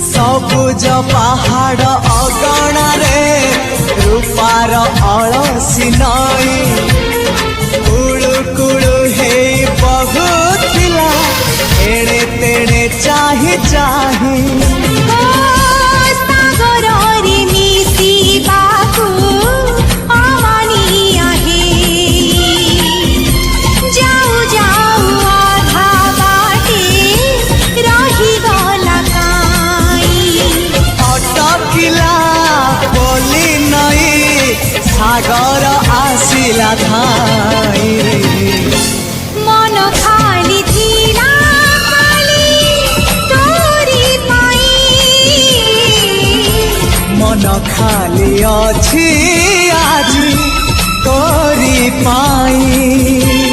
सबुज पहाड़ अगणारे रूपार अलसी नई कुळु कुळु हे बहुथिला एणे तेणे चाहि चाहि सागर आसिला धाई मन खाली थिला खाली तोरी पाई मन खाली अछि आज तोरी पाई।